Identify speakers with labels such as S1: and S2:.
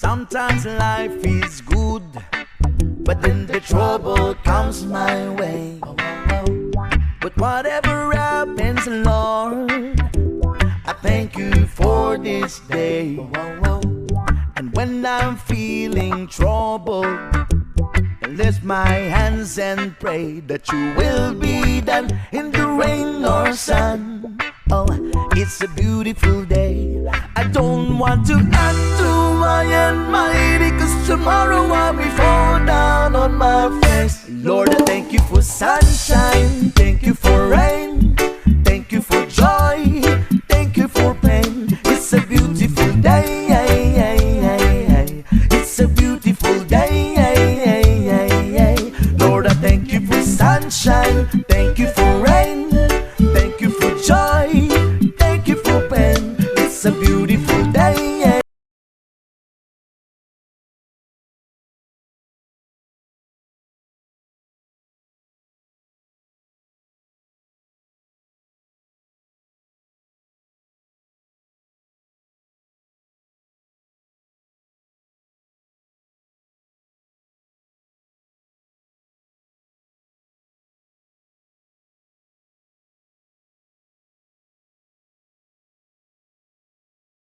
S1: Sometimes life is good, but then the trouble comes my way. But whatever happens, Lord, I thank you for this day. And when I'm feeling troubled, I lift my hands and pray that you will be done in the rain or sun. Oh, it's a beautiful day. I don't want to act too high and mighty, 'cause tomorrow I'll be fall down on my face. Lord, I thank you for sunshine.